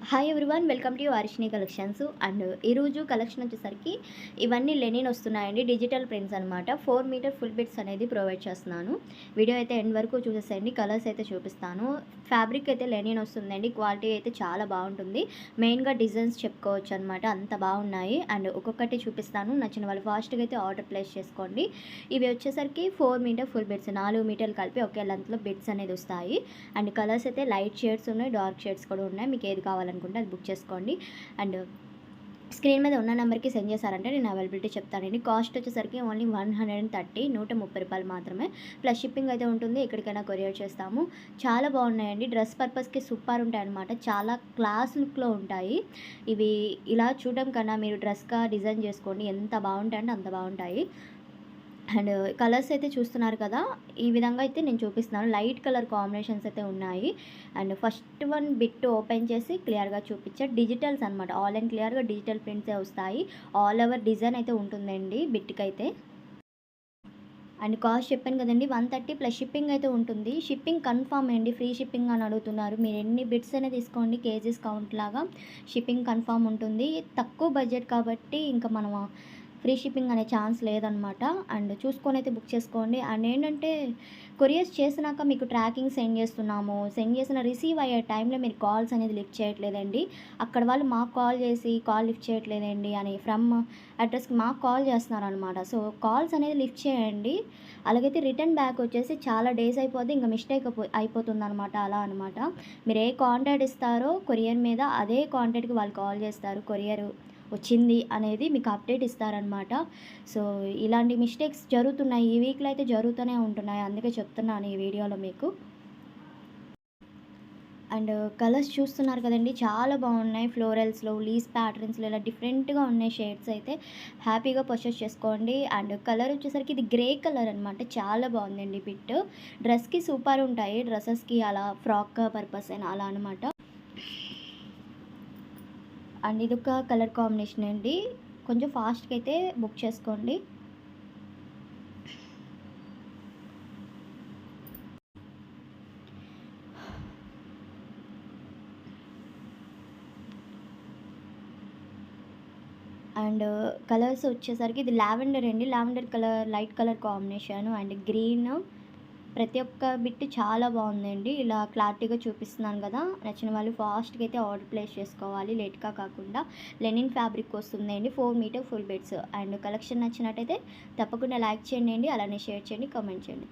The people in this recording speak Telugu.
Hi everyone, welcome to Varshini collections. And ఈరోజు కలెక్షన్ వచ్చేసరికి ఇవన్నీ లెనిన్ వస్తున్నాయండి, డిజిటల్ ప్రింట్స్ అనమాట. 4 మీటర్ ఫుల్ బిట్స్ అనేది ప్రొవైడ్ చేస్తున్నాను. వీడియో అయితే ఎండ్ వరకు చూసేసేయండి. కలర్స్ అయితే చూపిస్తాను. ఫ్యాబ్రిక్ అయితే లెనిన్ వస్తుందండి. క్వాలిటీ అయితే చాలా బాగుంటుంది. మెయిన్గా డిజైన్స్ చెప్పుకోవచ్చు అనమాట, అంత బాగున్నాయి. అండ్ ఒక్కొక్కటి చూపిస్తాను. నచ్చిన వాళ్ళు ఫాస్ట్గా అయితే ఆర్డర్ ప్లేస్ చేసుకోండి. ఇవి వచ్చేసరికి 4 మీటర్ ఫుల్ బిట్స్, 4 మీటర్లు కలిపి ఒకే లెంత్లో బిట్స్ అనేది వస్తాయి. అండ్ కలర్స్ అయితే లైట్ షేడ్స్ ఉన్నాయి, డార్క్ షేడ్స్ కూడా ఉన్నాయి. మీకు ఏది కావాలనుకుంటే అది బుక్ చేసుకోండి. అండ్ స్క్రీన్ మీద ఉన్న నెంబర్కి సెండ్ చేశారంటే నేను అవైలబిలిటీ చెప్తానండి. కాస్ట్ వచ్చేసరికి ఓన్లీ 130, రూపాయలు మాత్రమే. ప్లస్ షిప్పింగ్ అయితే ఉంటుంది. ఎక్కడికైనా కొరియర్ చేస్తాము. చాలా బాగున్నాయండి. డ్రెస్ పర్పస్కి సూపర్ ఉంటాయి అనమాట. చాలా క్లాస్ లుక్లో ఉంటాయి. ఇవి ఇలా చూడడం కన్నా మీరు డ్రెస్గా డిజైన్ చేసుకోండి, ఎంత బాగుంటాయంటే అంత బాగుంటాయి. అండ్ కలర్స్ అయితే చూస్తున్నారు కదా, ఈ విధంగా అయితే నేను చూపిస్తున్నాను. లైట్ కలర్ కాంబినేషన్స్ అయితే ఉన్నాయి. And first one bit open చేసి క్లియర్గా చూపించే డిజిటల్స్ అనమాట. ఆల్ అండ్ క్లియర్గా డిజిటల్ ప్రింట్సే వస్తాయి. ఆల్ ఓవర్ డిజైన్ అయితే ఉంటుందండి బిట్కి అయితే. అండ్ కాస్ట్ చెప్పాను కదండి, 130 ప్లస్ షిప్పింగ్ అయితే ఉంటుంది. షిప్పింగ్ కన్ఫామ్ అండి, ఫ్రీ షిప్పింగ్ అని అడుగుతున్నారు. మీరు ఎన్ని బిట్స్ అయినా తీసుకోండి, కేజీస్ కౌంట్ లాగా షిప్పింగ్ కన్ఫామ్ ఉంటుంది. తక్కువ బడ్జెట్ కాబట్టి ఇంకా మనం ఫ్రీ షిప్పింగ్ అనే ఛాన్స్ లేదనమాట. అండ్ చూసుకొని అయితే బుక్ చేసుకోండి. అండ్ ఏంటంటే కొరియర్స్ చేసినాక మీకు ట్రాకింగ్ సెండ్ చేస్తున్నాము, సెండ్ చేసిన రిసీవ్ అయ్యే టైంలో మీరు కాల్స్ అనేది లిఫ్ట్ చేయట్లేదండి. అక్కడ వాళ్ళు మాకు కాల్ చేసి కాల్ లిఫ్ట్ చేయట్లేదండి అని ఫ్రమ్ అడ్రస్కి మాకు కాల్ చేస్తున్నారనమాట. సో కాల్స్ అనేది లిఫ్ట్ చేయండి. అలాగైతే రిటర్న్ బ్యాక్ వచ్చేసి చాలా డేస్ అయిపోతే ఇంకా మిస్టేక్ అయిపోతుంది అనమాట. అలా అనమాట. మీరు ఏ కాంటాక్ట్ ఇస్తారో కొరియర్ మీద, అదే కాంటాక్ట్కి వాళ్ళు కాల్ చేస్తారు. కొరియర్ వచ్చింది అనేది మీకు అప్డేట్ ఇస్తారనమాట. సో ఇలాంటి మిస్టేక్స్ జరుగుతున్నాయి, ఈ వీక్లో అయితే జరుగుతూనే ఉంటున్నాయి. అందుకే చెప్తున్నాను ఈ వీడియోలో మీకు. అండ్ కలర్స్ చూస్తున్నారు కదండి, చాలా బాగున్నాయి. ఫ్లోరల్స్లో, లీస్ ప్యాటర్న్స్లో ఇలా డిఫరెంట్గా ఉన్నాయి షేడ్స్ అయితే. హ్యాపీగా పర్చేస్ చేసుకోండి. అండ్ కలర్ వచ్చేసరికి ఇది గ్రే కలర్ అనమాట. చాలా బాగుందండి బిట్. డ్రెస్కి సూపర్ ఉంటాయి, డ్రెస్సెస్కి అలా ఫ్రాక్ పర్పస్ అయినా అలా అనమాట. అండ్ ఇదొక కలర్ కాంబినేషన్ అండి. కొంచెం ఫాస్ట్గా అయితే బుక్ చేసుకోండి. అండ్ కలర్స్ వచ్చేసరికి ఇది లావెండర్ అండి. Lavender colour, light colour combination and green. ప్రతి ఒక్క బిట్ చాలా బాగుందండి. ఇలా క్లారిటీగా చూపిస్తున్నాను కదా, నచ్చిన వాళ్ళు ఫాస్ట్గా అయితే ఆర్డర్ ప్లేస్ చేసుకోవాలి, లేట్గా కాకుండా. లెనిన్ ఫ్యాబ్రిక్ వస్తుందండి, 4 meter full bits. And collection నచ్చినట్టయితే తప్పకుండా లైక్ చేయండి, అలానే షేర్ చేయండి, కామెంట్ చేయండి.